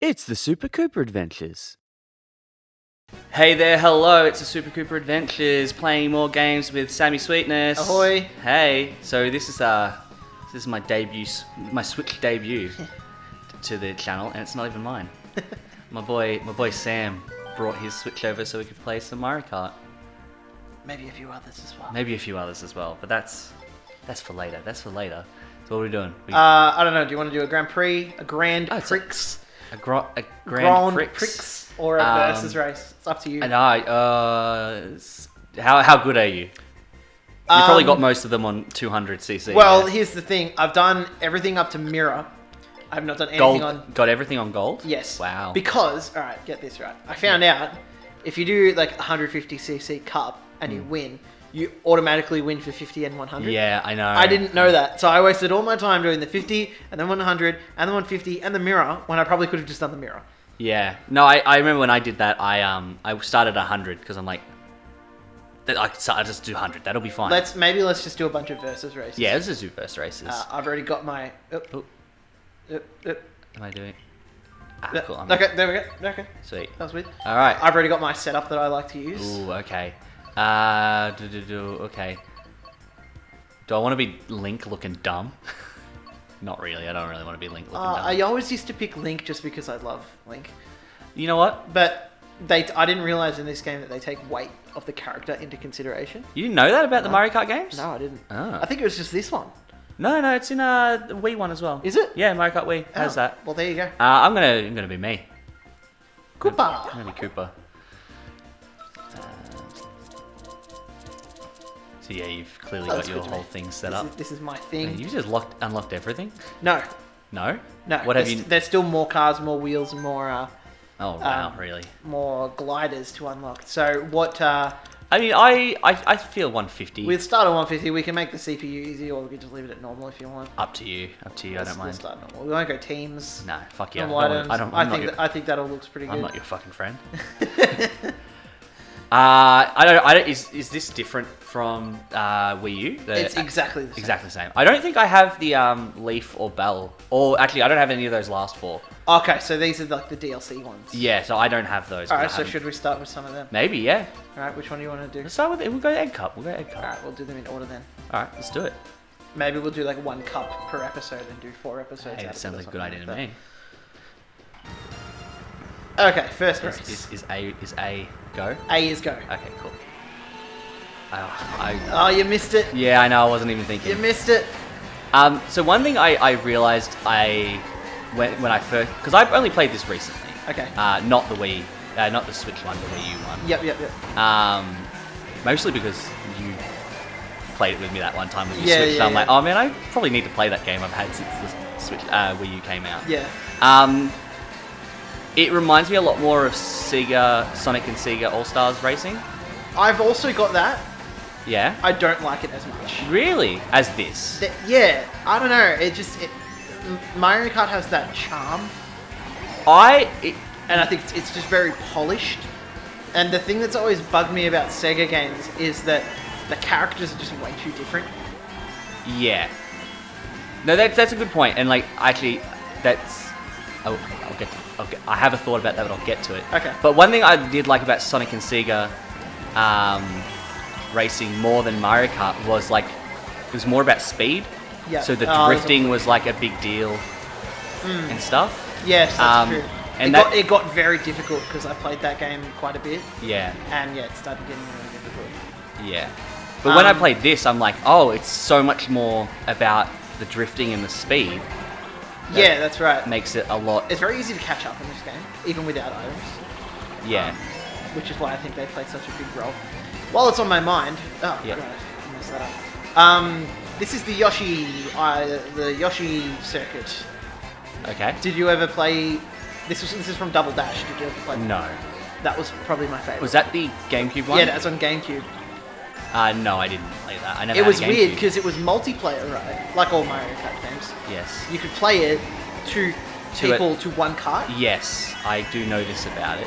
It's the Super Koopa Adventures. Hey there, hello, it's the Super Koopa Adventures, playing more games with Sammy Sweetness. Ahoy. Hey, so this is my debut, my Switch debut to the channel, and it's not even mine. my boy Sam brought his Switch over so we could play some Mario Kart. Maybe a few others as well. But that's for later. So what are we doing? I don't know, do you want to do a Grand Prix, a Grand Prix? A Grand Prix or a versus race? It's up to you. And how good are you? You probably got most of them on 200cc. Well, here's the thing. I've done everything up to mirror. I've not done anything on... Got everything on gold? Yes. Wow. Because, alright, get this right. I found out if you do like 150cc cup and you win, you automatically win for 50 and 100. Yeah, I know. I didn't know that. So I wasted all my time doing the 50 and then 100 and the 150 and the mirror when I probably could have just done the mirror. Yeah. No, I remember when I did that, I started 100 because I'm like, I'll just do 100. That'll be fine. Let's just do a bunch of versus races. Yeah, let's just do versus races. I've already got my... Am I doing... cool. Okay, there we go. Okay. Sweet. That was weird. Alright. I've already got my setup that I like to use. Ooh, okay. Okay. Do I want to be Link looking dumb? Not really. I don't really want to be Link looking dumb. I always used to pick Link just because I love Link. You know what? But I didn't realize in this game that they take weight of the character into consideration. You didn't know that about the Mario Kart games? No, I didn't. Oh. I think it was just this one. No, it's in the Wii one as well. Is it? Yeah, Mario Kart Wii has that. Well, there you go. I'm gonna be me. Koopa. I'm gonna be Koopa. So yeah, you've clearly got your whole thing set up. This is my thing. Man, you just unlocked everything? No. No? No. What have you? There's still more cars, more wheels, and more. Oh wow, really? More gliders to unlock. So what? I mean, I feel 150. We'll start at 150. We can make the CPU easy, or we can just leave it at normal if you want. Up to you. I don't mind. We'll start normal. We won't go teams. No, fuck yeah. I think that all looks pretty good. I'm not your fucking friend. I don't. Is this different from Wii U? It's exactly the same. Exactly the same. I don't think I have the Leaf or Bell, or actually, I don't have any of those last four. Okay, so these are like the DLC ones. Yeah, so I don't have those. Alright, so should we start with some of them? Maybe, yeah. Alright, which one do you want to do? Let's start with it. We'll go Egg Cup. Alright, we'll do them in order then. Alright, let's do it. Maybe we'll do like 1 cup per episode and do 4 episodes. Hey, that sounds like a good idea to me. Okay, first race. Is A go? A is go. Okay, cool. Oh, you missed it. Yeah, I know. I wasn't even thinking. You missed it. So one thing I realized when I first, because I've only played this recently. Okay. Not the Wii, not the Switch one, the Wii U one. Yep. Mostly because you played it with me that one time with your Switch. Yeah, I'm like, oh man, I probably need to play that game I've had since the Switch Wii U came out. Yeah. It reminds me a lot more of Sonic and Sega All Stars Racing. I've also got that. Yeah. I don't like it as much. Really? As this? Yeah. I don't know. Mario Kart has that charm. And I think it's just very polished. And the thing that's always bugged me about Sega games is that the characters are just way too different. Yeah. No, that's a good point. And like, actually, that's... I have a thought about that, but I'll get to it. Okay. But one thing I did like about Sonic and Sega racing more than Mario Kart was like, it was more about speed. Yeah. So the drifting was like a big deal and stuff. Yes, that's true. And it got very difficult because I played that game quite a bit. Yeah. And yeah, it started getting really difficult. Yeah. But when I played this, I'm like, oh, it's so much more about the drifting and the speed. Yeah, that's right. Makes it a lot... It's very easy to catch up in this game, even without items. Yeah. Which is why I think they play such a big role. While it's on my mind... Oh, yeah. God, I messed that up. This is the Yoshi circuit. Okay. Did you ever play... This is from Double Dash. Did you ever play... No. That was probably my favourite. Was that the GameCube one? Yeah, that's on GameCube. No, I didn't play that. I never It had was a GameCube. weird because it was multiplayer, right? Like all Mario Kart games. Yes. You could play it two people to one kart. Yes, I do know this about it.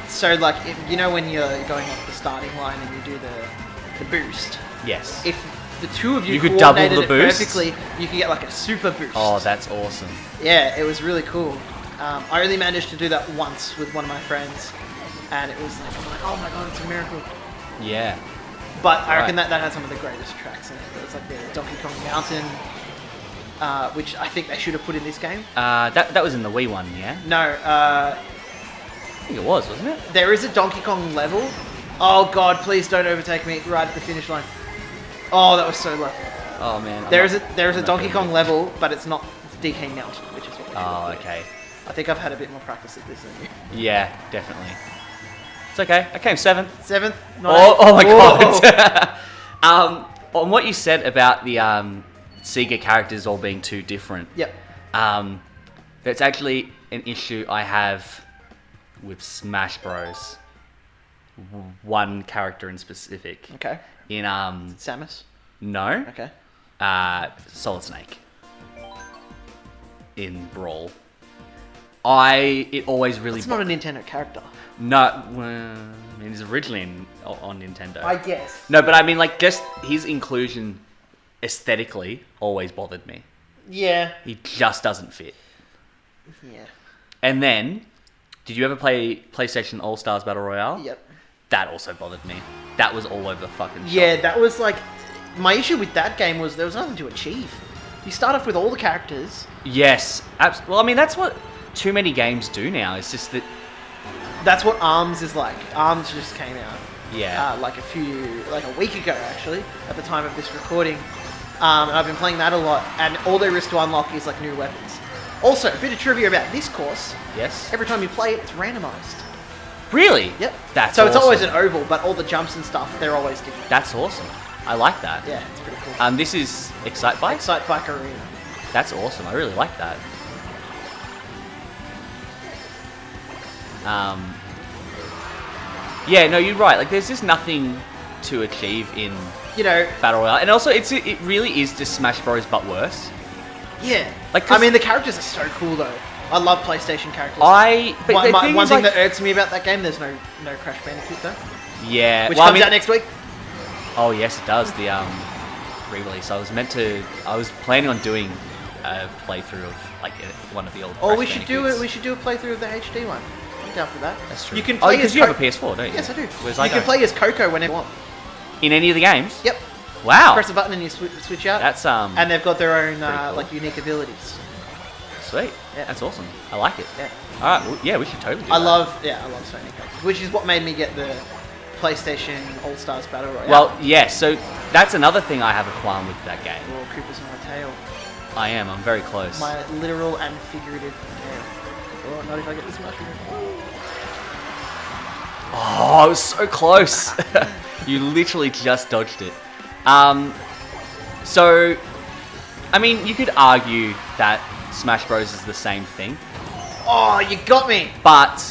So like, you know when you're going off the starting line and you do the boost? Yes. If the two of you, You could double coordinated the it boost? perfectly, you could get like a super boost. Oh, that's awesome. Yeah, it was really cool. I only managed to do that once with one of my friends, and it was like, I'm like, oh my god, it's a miracle. Yeah. But I reckon that had some of the greatest tracks in it. It's like the Donkey Kong Mountain, which I think they should have put in this game. That was in the Wii one, yeah? No, I think it was, wasn't it? there is a Donkey Kong level. Oh god, please don't overtake me right at the finish line. Oh, that was so low. Oh man. There is a Donkey Kong level, but it's not DK Mountain, which is what. Oh, okay. I think I've had a bit more practice at this than you. Yeah, definitely. It's okay. I came 7th. 7th? Oh my god. On what you said about the Sega characters all being too different. Yep. That's actually an issue I have with Smash Bros. One character in specific. Okay. In Samus? No. Okay. Solid Snake. In Brawl. It always really... It's not a Nintendo character. No, well, I mean, he's originally on Nintendo. I guess. No, but I mean, like, just his inclusion aesthetically always bothered me. Yeah. He just doesn't fit. Yeah. And then, did you ever play PlayStation All-Stars Battle Royale? Yep. That also bothered me. That was all over the fucking shop. Yeah, that was like... My issue with that game was there was nothing to achieve. You start off with all the characters. Yes. Well, I mean, that's what too many games do now. It's just that... That's what ARMS is like. ARMS just came out. Yeah. Like a week ago, actually, at the time of this recording. And I've been playing that a lot. And all there is to unlock is like new weapons. Also, a bit of trivia about this course. Yes. Every time you play it, it's randomized. Really? Yep. That's so it's awesome. always an oval, but all the jumps and stuff, they're always different. That's awesome. I like that. Yeah, it's pretty cool. This is Excite Bike? Excite Bike Arena. That's awesome. I really like that. Yeah, no, you're right. Like, there's just nothing to achieve in Battle Royale, and also it really is just Smash Bros. But worse. Yeah. Like, I mean, the characters are so cool though. I love PlayStation characters. But one thing that irks me about that game, there's no Crash Bandicoot though. Yeah. Which comes out next week. Oh yes, it does. The re-release. I was planning on doing a playthrough of like one of the old. Oh, Crash we should do it. Bandicoots. We should do a playthrough of the HD one. I'm down for that. That's true. You can play because you have a PS4, don't you? Yes, I do. Whereas you can play as Coco whenever you want. In any of the games. Yep. Wow. Press a button and you switch out. That's And they've got their own cool. like unique abilities. Sweet. Yeah. That's awesome. I like it. Yeah. All right. Well, yeah, we should totally do I that. love Sony characters, which is what made me get the PlayStation All Stars Battle Royale. Well, yeah. So that's another thing I have a qualm with that game. Or Koopa's on my tail. I'm very close. My literal and figurative tail. Oh, not if I get this mushroom. Oh, I was so close. You literally just dodged it. So, I mean, you could argue that Smash Bros is the same thing, Oh, you got me! but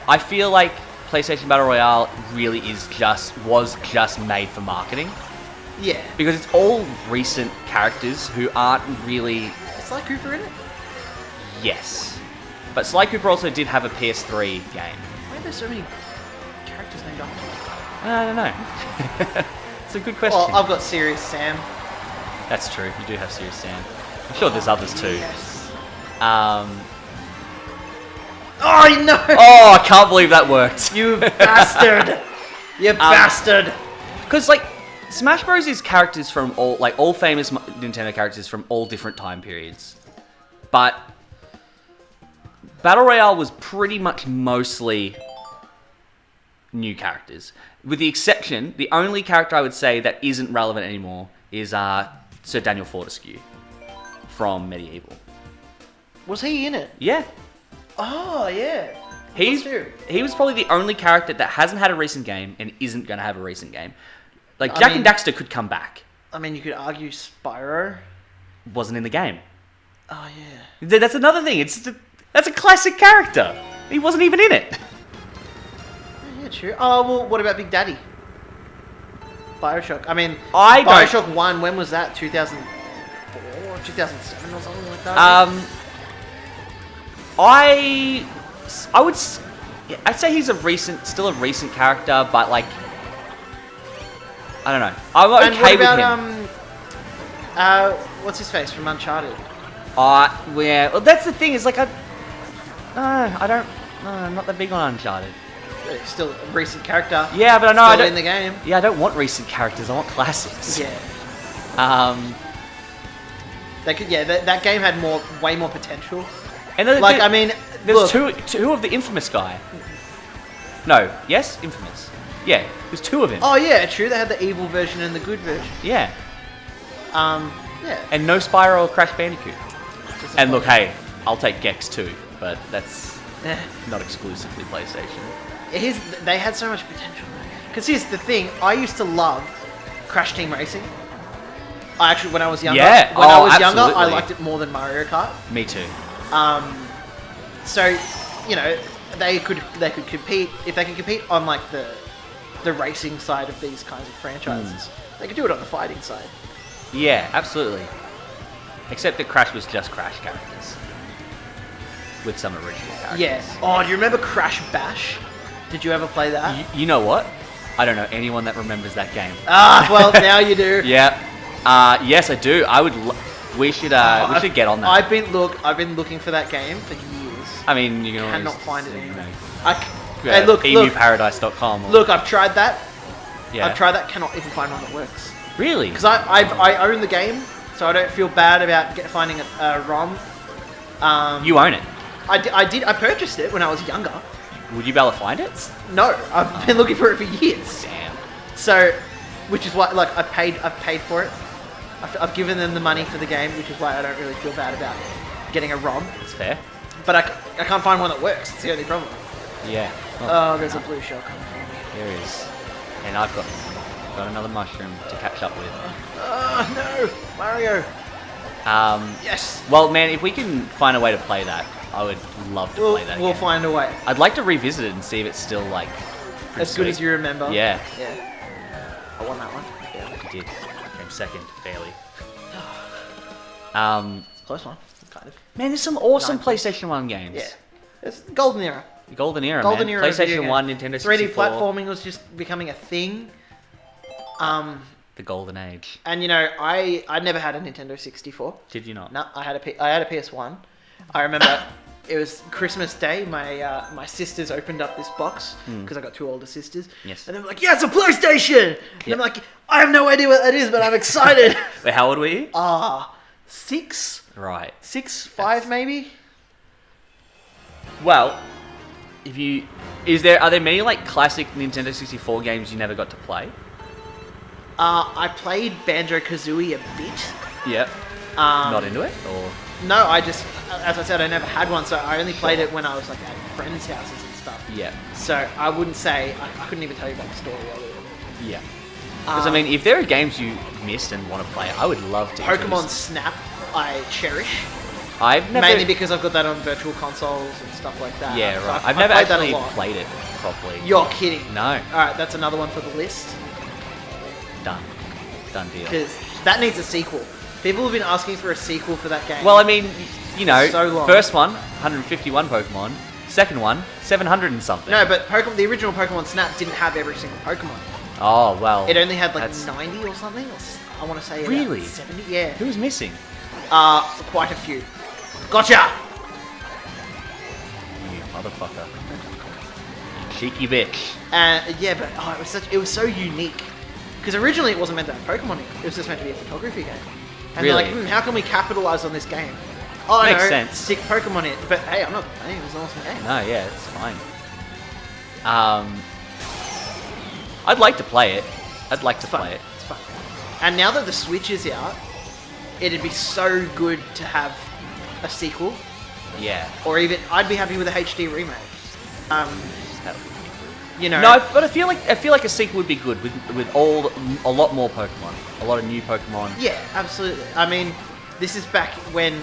I feel like PlayStation Battle Royale really was just made for marketing, Yeah. because it's all recent characters who aren't really... Is Sly Cooper in it? Yes. But Sly Cooper also did have a PS3 game. Why are there so many characters named after him? I don't know. It's a good question. Well, I've got Serious Sam. That's true. You do have Serious Sam. I'm sure there's others too. Yes. Oh, Oh, no! I can't believe that worked. You bastard! You bastard! Because like Smash Bros is characters from all famous Nintendo characters from all different time periods, but Battle Royale was pretty much mostly new characters, with the exception. The only character I would say that isn't relevant anymore is Sir Daniel Fortescue from Medieval. Was he in it? Yeah. Oh, yeah. He was probably the only character that hasn't had a recent game and isn't going to have a recent game. Like, I Jack mean- and Daxter could come back. I mean, you could argue Spyro. Wasn't in the game. Oh, yeah. That's another thing. That's a classic character. He wasn't even in it. Oh, yeah, true. Oh, well, what about Big Daddy? Bioshock. I mean, I don't- Bioshock 1, when was that? 2004? 2007 or something like that? I'd say he's still a recent character, but like, I don't know. I'm okay and what about, with him. What's his face from Uncharted? Yeah. Well, that's the thing. Is like I don't. No, I'm not that big on Uncharted. Still a recent character. Yeah, but I know I Still don't. in the game. Yeah, I don't want recent characters. I want classics. Yeah. They could. Yeah, that game had way more potential. And I mean, there's look, two of the infamous guy. No. Yes, infamous. Yeah, there's two of him. Oh yeah, true. They had the evil version and the good version. Yeah. Yeah. And no Spyro or Crash Bandicoot. And look, hey, I'll take Gex too, but that's not exclusively PlayStation. They had so much potential. Because here's the thing, I used to love Crash Team Racing. When I was younger, absolutely. I liked it more than Mario Kart. Me too. So, they could compete if they could compete on like the racing side of these kinds of franchises. They could do it on the fighting side. Yeah, absolutely. Except that Crash was just Crash characters. With some original characters. Yeah. Oh, do you remember Crash Bash? Did you ever play that? You know what? I don't know anyone that remembers that game. Well, now you do. Yeah. Yes, I do. We should get on that. I've been looking for that game for years. I mean, you can cannot always, find it anywhere. Hey, look, emuparadise.com. Look, I've tried that. Yeah. I've tried that. Cannot even find one that works. Really? Because I own the game, so I don't feel bad about finding a ROM. You own it. I purchased it when I was younger. Would you be able to find it? No, I've been looking for it for years. Damn. So, which is why, like, I've paid for it. I've given them the money for the game, which is why I don't really feel bad about getting a ROM. That's fair. But I can't find one that works. It's the only problem. Yeah. Oh, there's a blue shell coming for me. There is. And I've got another mushroom to catch up with. Oh, no! Mario! Yes! Well, man, if we can find a way to play that, I would love to play that We'll again. find a way. I'd like to revisit it and see if it's still, like, As good as you remember. Yeah. Yeah. I won that one. Yeah. You did. Came second, barely. It's a close one, kind of. Man, there's some awesome 9 PlayStation 1 games. Yeah. It's golden era. Golden era, Golden man. era of video PlayStation 1, Nintendo 64. 3D platforming was just becoming a thing. The golden age. And I never had a Nintendo 64. Did you not? No, I had a PS1. I remember it was Christmas Day. My sisters opened up this box because I got 2 older sisters. Yes. And they were like, "Yeah, it's a PlayStation." And I'm like, "I have no idea what that is, but I'm excited." Wait, how old were you? 6. Right. 6, 5 maybe. Well, are there many like classic Nintendo 64 games you never got to play? I played Banjo-Kazooie a bit. Yep. Not into it, or? No, as I said, I never had one, so I only played it when I was like at friends' houses and stuff. Yeah. So I wouldn't say, I couldn't even tell you about the story of it. Yeah. Because I mean, if there are games you missed and want to play, I would love to. Pokemon Snap, I cherish. I've never. Mainly because I've got that on virtual consoles and stuff like that. Yeah, So right. I've never played that a actually lot. played it properly. You're kidding. No. Alright, that's another one for the list. Done deal. Because that needs a sequel. People have been asking for a sequel for that game. Well, I mean, So long. first one, 151 Pokemon. Second one, 700 and something. No, but the original Pokemon Snap didn't have every single Pokemon. Oh, well. It only had like that's 90 or something. I want to say Really? 70. Yeah. Who was missing? Quite a few. Gotcha! You motherfucker. You cheeky bitch. Yeah, but it was so unique. Because originally it wasn't meant to have Pokemon in it. It was just meant to be a photography game. And Really? they're like, how can we capitalize on this game? Oh, Makes no, sense. stick Pokemon in it. But hey, I'm not complaining. It was an awesome game. No, yeah, it's fine. I'd like to play it. I'd like to play it. It's fun. And now that the Switch is out, it'd be so good to have a sequel. Yeah. Or even, I'd be happy with a HD remake. That would be good. No, but I feel like a sequel would be good with a lot more Pokemon, a lot of new Pokemon. Yeah, absolutely. I mean, this is back when,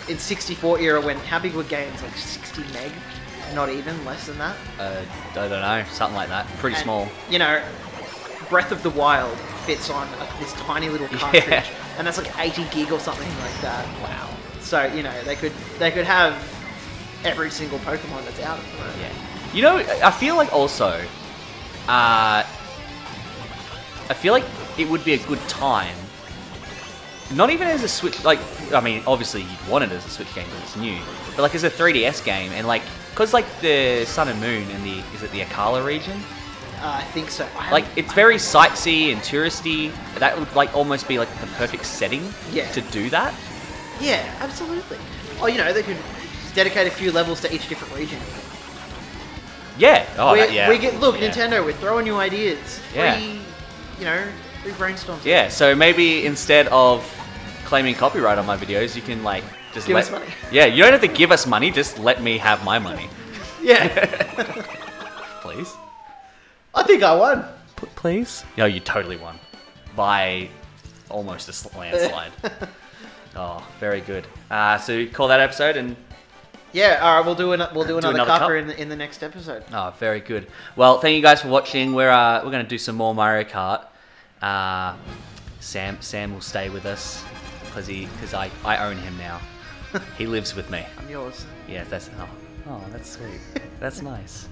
in 64 era, when how big were games? Like 60 meg? Not even, less than that. I don't know, something like that. Pretty And, small. Breath of the Wild fits on this tiny little cartridge, Yeah. and that's like 80 gig or something like that. Wow. So they could have every single Pokemon that's out at the moment. Yeah. I feel like also, I feel like it would be a good time not even as a Switch, like, I mean, obviously you'd want it as a Switch game because it's new, but like as a 3DS game, and like, because like the Sun and Moon and is it the Akala region? I think so. Like, it's very sightsee and touristy. That would like almost be like the perfect setting to do that. Yeah, absolutely. Oh, you know, they could dedicate a few levels to each different region. Yeah. Oh, We get Nintendo. We're throwing you ideas. Yeah. Free brainstorms. Yeah. So maybe instead of claiming copyright on my videos, you can like just Give us money. Yeah. You don't have to give us money. Just let me have my money. Yeah. Please. I think I won. Please. No, you totally won by almost a landslide. Oh, very good. So call that episode and. Yeah, all right. We'll do another cupper cup? in the next episode. Oh, very good. Well, thank you guys for watching. We're going to do some more Mario Kart. Sam will stay with us because I own him now. He lives with me. I'm yours. Yeah, that's sweet. That's nice.